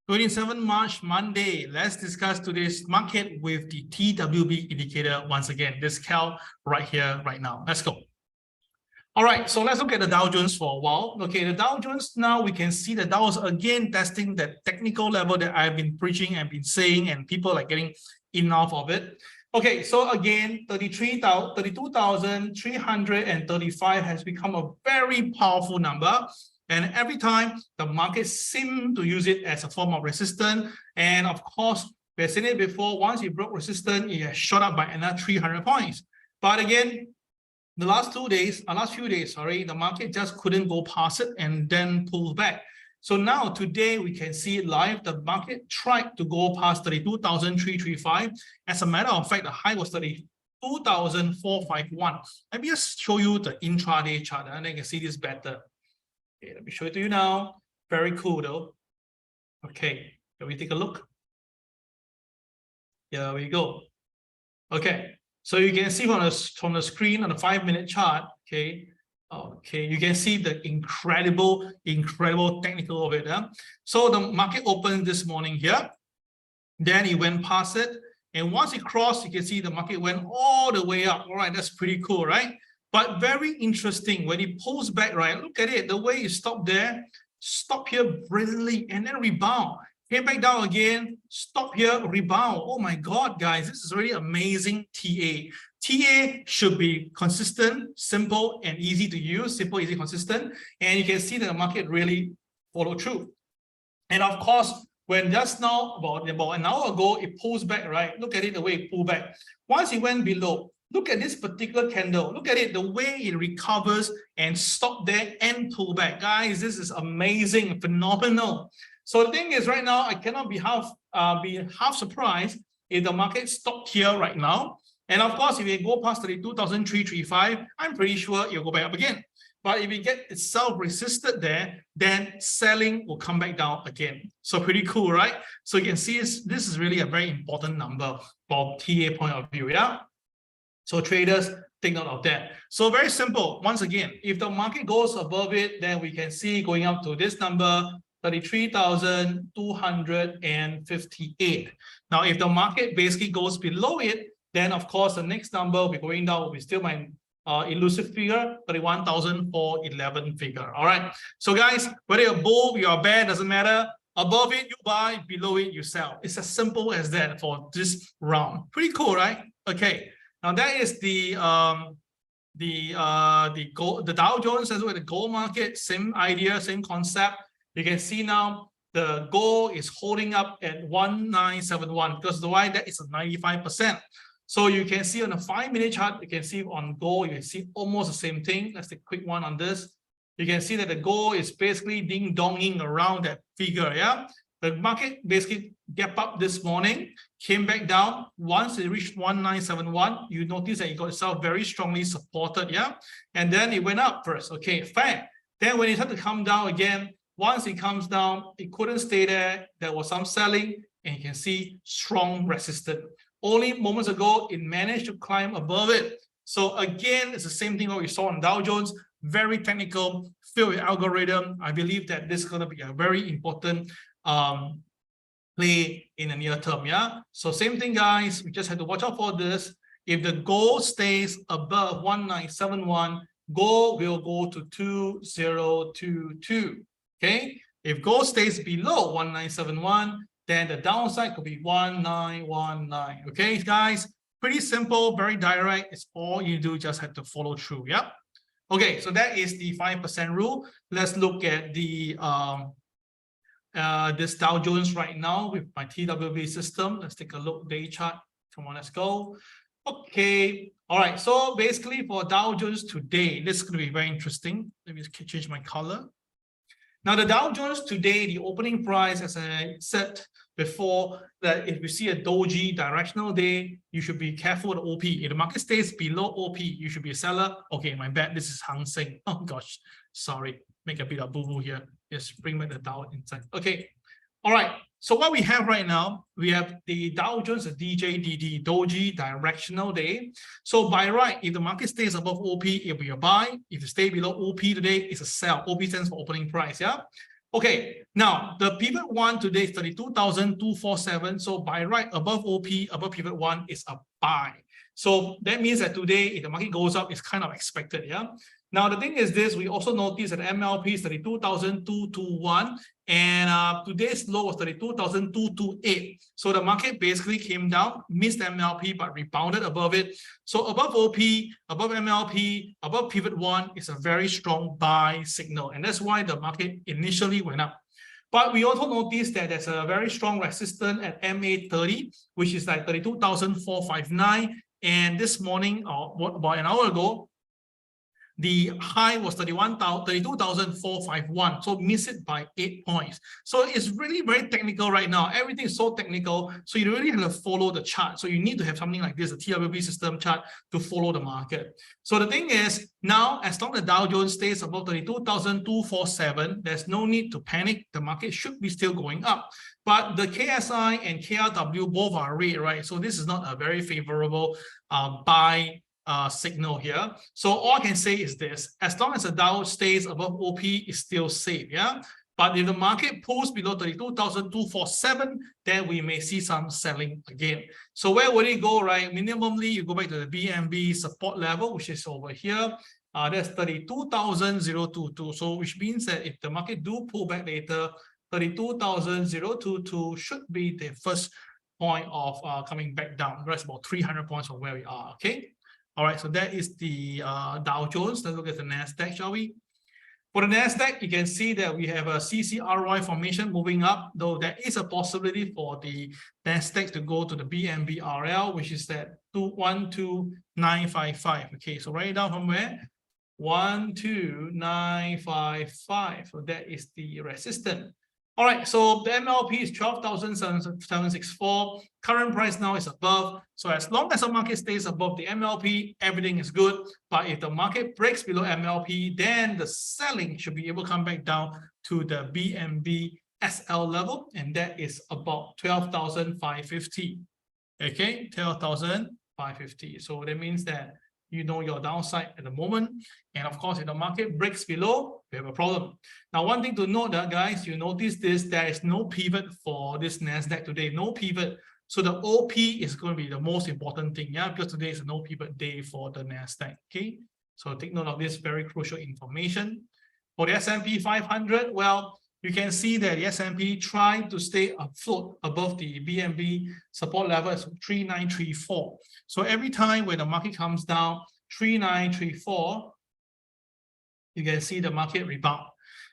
27 March, Monday. Let's discuss today's market with the TWB indicator once again. This Cal right here, right now. Let's go. All right, so let's look at the Dow Jones for a while. Okay, the Dow Jones, now we can see the Dow is again testing that technical level that I've been preaching and been saying, and people are getting enough of it. Okay, so again, 32,335 has become a very powerful number. And every time the market seems to use it as a form of resistance. And of course, we've seen it before. Once it broke resistance, it has shot up by another 300 points. But again, the last few days, the market just couldn't go past it and then pulled back. So now today we can see it live. The market tried to go past 32,335. As a matter of fact, the high was 32,451. Let me just show you the intraday chart, and then you can see this better. Okay, let me show it to you now. Very cool though. Okay, can we take a look? Here we go. Okay, so you can see from the screen on the 5-minute chart. Okay, you can see the incredible technical of it. So the market opened this morning here, then it went past it, and once it crossed, you can see the market went all the way up. All right, that's pretty cool, right? But very interesting, when it pulls back, right? Look at it, the way it stopped there, stop here brilliantly, and then rebound. Came back down again, stop here, rebound. Oh my God, guys, this is really amazing TA. TA should be consistent, simple, and easy to use. Simple, easy, consistent. And you can see that the market really followed through. And of course, when just now, about an hour ago, it pulls back, right? Look at it, the way it pulled back. Once it went below, look at this particular candle. Look at it, the way it recovers and stop there and pull back. Guys, this is amazing, phenomenal. So the thing is, right now, I cannot be half surprised if the market stopped here right now. And of course, if it go past 32,335, I'm pretty sure it'll go back up again. But if it get itself resisted there, then selling will come back down again. So pretty cool, right? So you can see this is really a very important number from TA point of view, yeah? So traders, take note of that. So very simple. Once again, if the market goes above it, then we can see going up to this number, 33,258. Now, if the market basically goes below it, then of course the next number will be going down, will be still my elusive figure, 31,411 figure. All right. So guys, whether you're bull, you're bear, doesn't matter. Above it, you buy. Below it, you sell. It's as simple as that for this round. Pretty cool, right? Okay. Now that is the Dow Jones as well as the gold market. Same idea, same concept. You can see now the gold is holding up at 1971 because the why that is a 95%. So you can see on the 5-minute chart, you can see on gold, you can see almost the same thing. Let's take a quick one on this. You can see that the gold is basically ding-donging around that figure, yeah? The market basically gap up this morning, came back down. Once it reached 1971, you notice that it got itself very strongly supported, yeah? And then it went up first, okay, fine. Then when it had to come down again, once it comes down, it couldn't stay there. There was some selling, and you can see strong resistance. Only moments ago, it managed to climb above it. So again, it's the same thing what we saw on Dow Jones. Very technical, filled with algorithm. I believe that this is going to be a very important play in the near term. Yeah. So same thing, guys. We just have to watch out for this. If the gold stays above 1971, gold will go to 2022. Okay, if gold stays below 1971, then the downside could be 1919. Okay, guys, pretty simple, very direct. It's all you do, just have to follow through. Yeah. Okay, so that is the 5% rule. Let's look at the this Dow Jones right now with my TWB system. Let's take a look, day chart. Come on, let's go. Okay, all right. So basically for Dow Jones today, this is going to be very interesting. Let me just change my color. Now, the Dow Jones today, the opening price, as I said before, that if you see a doji directional day, you should be careful with the OP. If the market stays below OP, you should be a seller. Okay, my bad. This is Seng. Oh gosh, sorry. Make a bit of boo-boo here. Just bring back the Dow inside. Okay, all right. So what we have right now, we have the Dow Jones, the DJDD, doji directional day. So by right, if the market stays above OP, it'll be a buy. If you stay below OP today, it's a sell. OP stands for opening price, yeah? Okay, now the pivot one today is 32,247. So by right above OP, above pivot one is a buy. So that means that today, if the market goes up, it's kind of expected. Yeah. Now the thing is this, we also notice that MLP is 32,221, and today's low was 32,228. So the market basically came down, missed MLP, but rebounded above it. So above OP, above MLP, above pivot one is a very strong buy signal, and that's why the market initially went up. But we also noticed that there's a very strong resistance at MA30, which is like 32,459. And this morning, or about an hour ago, the high was 32,451, so miss it by 8 points. So it's really very technical right now. Everything is so technical, so you really have to follow the chart. So you need to have something like this, a TWB system chart, to follow the market. So the thing is, now as long as the Dow Jones stays above 32,247, there's no need to panic. The market should be still going up. But the KSI and KRW both are red, right? So this is not a very favorable buy signal here. So all I can say is this: as long as the Dow stays above OP, it's still safe. Yeah. But if the market pulls below 32,247, then we may see some selling again. So where would it go, right? Minimally, you go back to the BNB support level, which is over here. That's 32,022. So which means that if the market do pull back later, 32,022 should be the first point of coming back down. That's about 300 points from where we are. Okay. All right, so that is the Dow Jones. Let's look at the NASDAQ, shall we? For the NASDAQ, you can see that we have a CCRY formation moving up, though there is a possibility for the NASDAQ to go to the BNB RL, which is at 12955. Okay, so write it down from where? 12955. So that is the resistance. All right, so the MLP is 12,764. Current price now is above. So as long as the market stays above the MLP, everything is good. But if the market breaks below MLP, then the selling should be able to come back down to the BNB SL level, and that is about 12,550. Okay, 12,550. So that means that you know your downside at the moment. And of course, if the market breaks below, we have a problem. Now, one thing to note that, guys, you notice this, there is no pivot for this NASDAQ today, no pivot. So the OP is going to be the most important thing, yeah, because today is a no pivot day for the NASDAQ, okay? So take note of this very crucial information. For the S&P 500, well, you can see that the S&P tried to stay afloat above the BNB support level as 3934. So every time when the market comes down 3934, you can see the market rebound.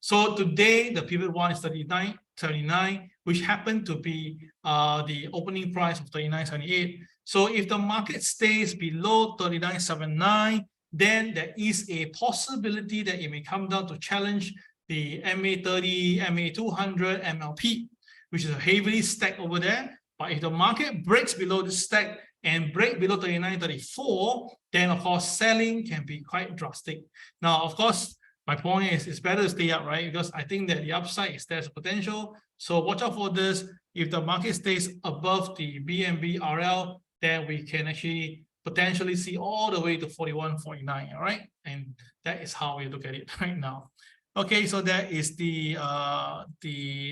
So today the pivot one is 39.79, which happened to be the opening price of 39.78. So if the market stays below 39.79, then there is a possibility that it may come down to challenge the MA30, MA200, MLP, which is heavily stacked over there. But if the market breaks below the stack and break below 39.34, then of course selling can be quite drastic. Now, of course, my point is it's better to stay up, right? Because I think that the upside is there's potential. So watch out for this. If the market stays above the BNB RL, then we can actually potentially see all the way to 41.49, all right? And that is how we look at it right now. Okay, so that is the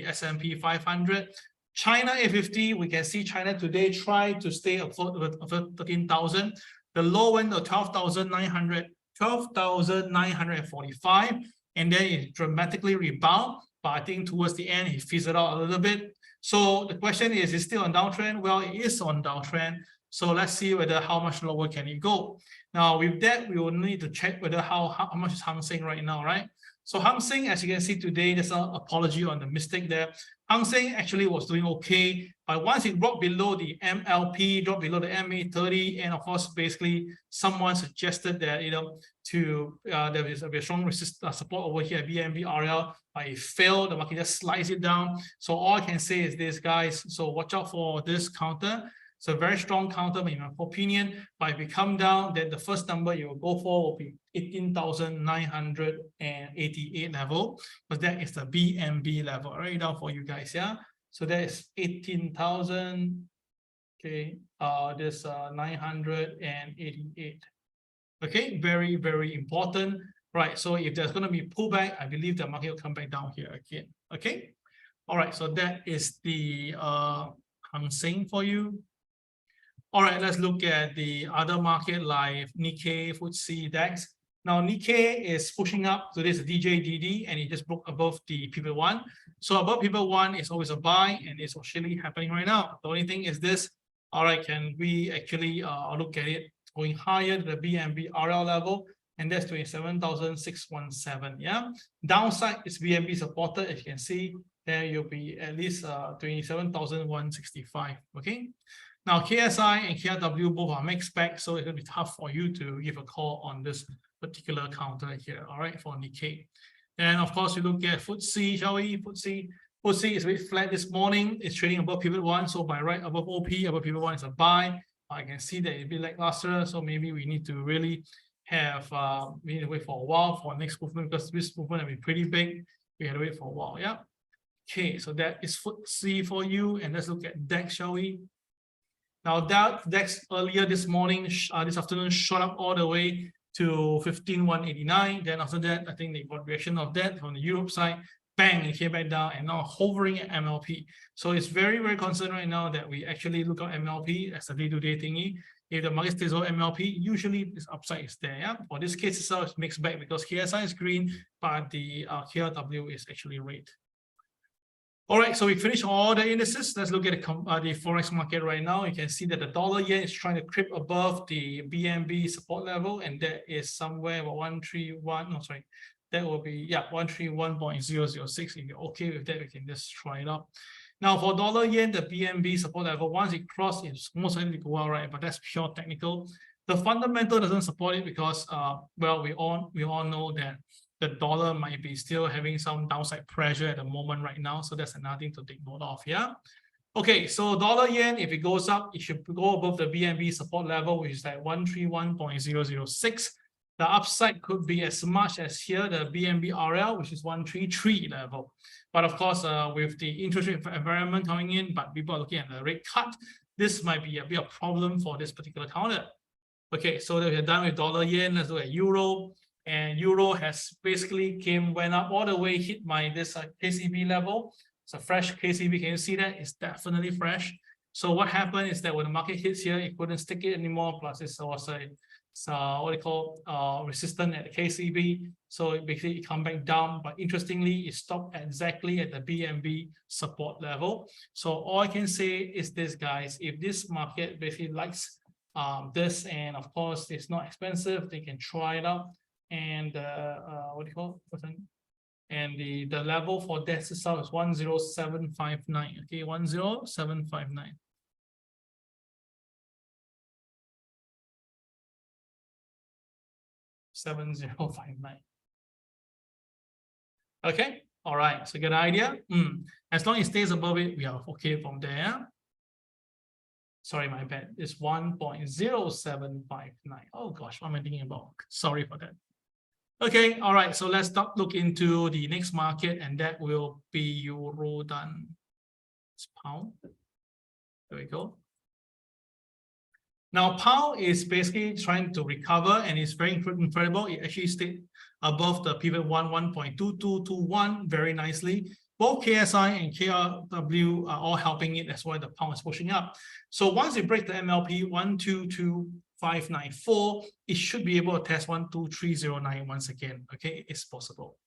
S&P 500. China A50, we can see China today try to stay afloat with 13,000. The low end of 12,945, and then it dramatically rebound. But I think towards the end, it fizzled out a little bit. So the question is it still on downtrend? Well, it is on downtrend. So let's see whether how much lower can it go. Now, with that, we will need to check whether how much is Hang Seng right now, right? So Hang Seng, as you can see today, there's an apology on the mistake there. Hang Seng actually was doing okay, but once it dropped below the MLP, dropped below the MA30, and of course, basically, someone suggested that there is a strong resistance support over here at BNB RL, but it failed. The market just sliced it down. So all I can say is this, guys. So watch out for this counter. It's a very strong counter in my opinion, but if it come down, then the first number you will go for will be 18,988 level, because that is the BNB level. I'll write it down for you guys, yeah? So that is 18,000, okay, this 988. Okay, very, very important. Right, so if there's going to be pullback, I believe the market will come back down here again. Okay, all right, so that is the Hang Seng for you. All right, let's look at the other market like Nikkei, FTSE, DAX. Now Nikkei is pushing up, so this is DJDD, and it just broke above the pivot 1. So above pivot 1 is always a buy, and it's actually happening right now. The only thing is this. All right, can we actually look at it going higher to the BNB RL level? And that's 27,617. Yeah, downside is BNB supported. As you can see, there you'll be at least 27,165. Okay. Now KSI and KRW both are mixed bag, so it's going to be tough for you to give a call on this particular counter here. All right, for Nikkei. And of course, you look at FTSE, shall we? FTSE is a bit flat this morning. It's trading above pivot 1, so by right above OP, above pivot 1 is a buy. I can see that it's a bit lackluster, so maybe we need to really have we need to wait for a while for next movement, because this movement will be pretty big. We have to wait for a while. Yeah. Okay, so that is FTSE for you, and let's look at DAX, shall we? Now DAX earlier this morning, this afternoon, shot up all the way to 15,189. Then after that, I think they got reaction of that from the Europe side. Bang, it came back down and now hovering at MLP. So it's very, very concerned right now that we actually look at MLP as a day-to-day thingy. If the market stays over MLP, usually this upside is there. Yeah? For this case itself, it's mixed back because KSI is green, but the KRW is actually red. All right, so we finished all the indices. Let's look at the forex market right now. You can see that the dollar yen is trying to creep above the BNB support level, and that is somewhere about 131. No, sorry, that will be 131.006. If you're okay with that, we can just try it out. Now for dollar yen, the BNB support level, once it crosses, it's most likely to go out, right? But that's pure technical. The fundamental doesn't support it because, well, we all know that the dollar might be still having some downside pressure at the moment right now. So that's another thing to take note of, yeah? Okay, so dollar yen, if it goes up, it should go above the BNB support level, which is at 131.006. The upside could be as much as here, the BNB RL, which is 133 level. But of course, with the interest rate environment coming in, but people are looking at the rate cut, this might be a bit of a problem for this particular counter. Okay, so that we're done with dollar yen, let's look at euro. And euro has basically went up all the way, hit this KCB level. It's a fresh KCB. Can you see that? It's definitely fresh. So what happened is that when the market hits here, it couldn't stick it anymore. Plus, it was what they call resistant at the KCB. So it basically come back down. But interestingly, it stopped exactly at the BNB support level. So all I can say is this, guys. If this market basically likes this, and of course it's not expensive, they can try it out. And what do you call it? And the level for DAX itself is 10759. Okay, 10759. Okay, all right, so get an idea. As long as it stays above it, we are okay from there. Sorry, my bad. It's 1.0759. Oh gosh, what am I thinking about? Sorry for that. Okay, all right, so let's look into the next market, and that will be Euro done. It's pound. There we go. Now, pound is basically trying to recover, and it's very incredible. It actually stayed above the pivot 1.2221 very nicely. Both KSI and KRW are all helping it. That's why the pound is pushing up. So once it breaks the MLP 122.594, it should be able to test 12309 once again. Okay, it's possible.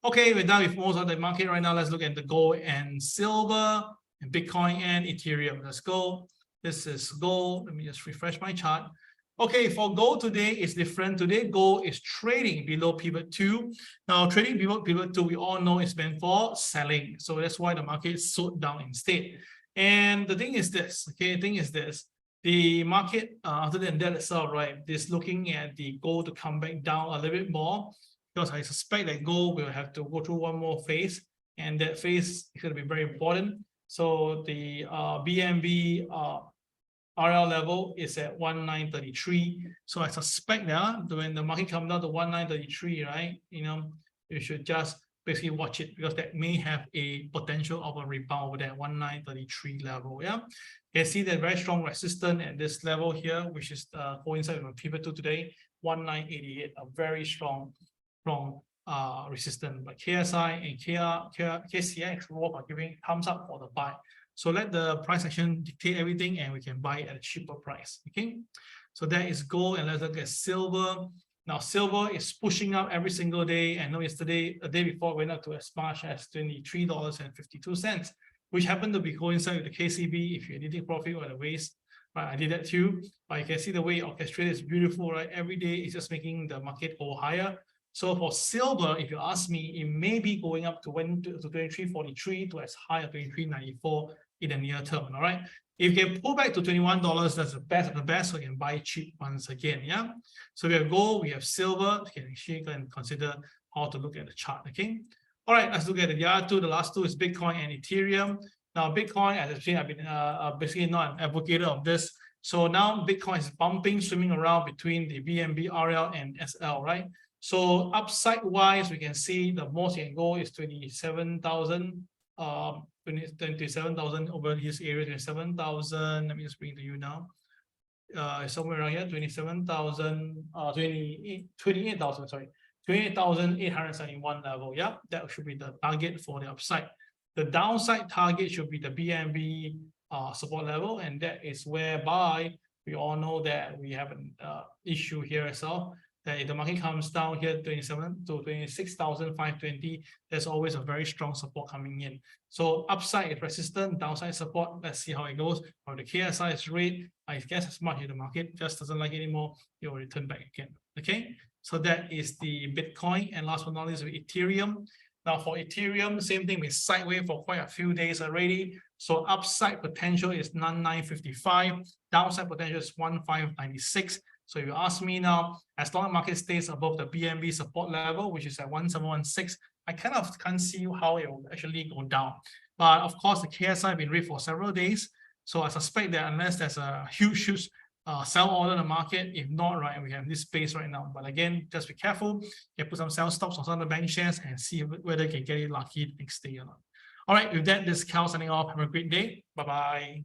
Okay, we're done with most of the market right now. Let's look at the gold and silver, and Bitcoin and Ethereum. Let's go. This is gold. Let me just refresh my chart. Okay, for gold today is different. Today, gold is trading below pivot 2. Now, trading below pivot 2, we all know it's meant for selling. So that's why the market sold down instead. And the thing is this, okay, the thing is this. The market, other than that itself, right, is looking at the gold to come back down a little bit more, because I suspect that gold will have to go through one more phase, and that phase is going to be very important. So the BNB RL level is at 1933. So I suspect that when the market comes down to 1933, right, you should just basically watch it, because that may have a potential of a rebound with that 1933 level. Yeah, you can see that very strong resistance at this level here, which is coincide with pivot 2 today, 1988, a very strong strong resistance. But KSI and KCX both are giving thumbs up for the buy. So let the price action dictate everything, and we can buy it at a cheaper price. Okay, so that is gold, and let's look at silver. Now silver is pushing up every single day, and yesterday, the day before, it went up to as much as $23.52, which happened to be coincide with the KCB. If you're needing profit or the waste, right? I did that too. But you can see the way orchestrated is beautiful, right? Every day it's just making the market go higher. So for silver, if you ask me, it may be going up to 23.43 to as high as 23.94 in the near term. All right. If you can pull back to $21, that's the best of the best, so you can buy cheap once again. Yeah. So we have gold, we have silver. You can actually go and consider how to look at the chart. Okay. All right, let's look at the other two. The last two is Bitcoin and Ethereum. Now, Bitcoin, as I've seen, I've been basically not an advocate of this. So now Bitcoin is bumping, swimming around between the BNB, RL, and SL, right? So upside wise, we can see the most you can go is 27,000. 27,000 over this area, 27,000. Let me just bring it to you now. Somewhere around here, 27,000, 28,000, sorry, 28,871 level. Yeah, that should be the target for the upside. The downside target should be the BNB support level, and that is whereby we all know that we have an issue here as well. That if the market comes down here 27 to 26,520, there's always a very strong support coming in. So upside is resistant, downside support. Let's see how it goes. Or the KSI is red, I guess as much as the market just doesn't like it anymore, it will return back again. Okay, so that is the Bitcoin, and last but not least, with Ethereum. Now for Ethereum, same thing, with sideways for quite a few days already. So upside potential is 9955, downside potential is 1596. So if you ask me now, as long as market stays above the BNB support level, which is at 1716, I kind of can't see how it will actually go down. But of course, the KSI has been red for several days. So I suspect that unless there's a huge sell order in the market, if not, right, we have this space right now. But again, just be careful. You can put some sell stops on some of the bank shares and see whether you can get it lucky the next day or not. All right, with that, this is Cal signing off. Have a great day. Bye-bye.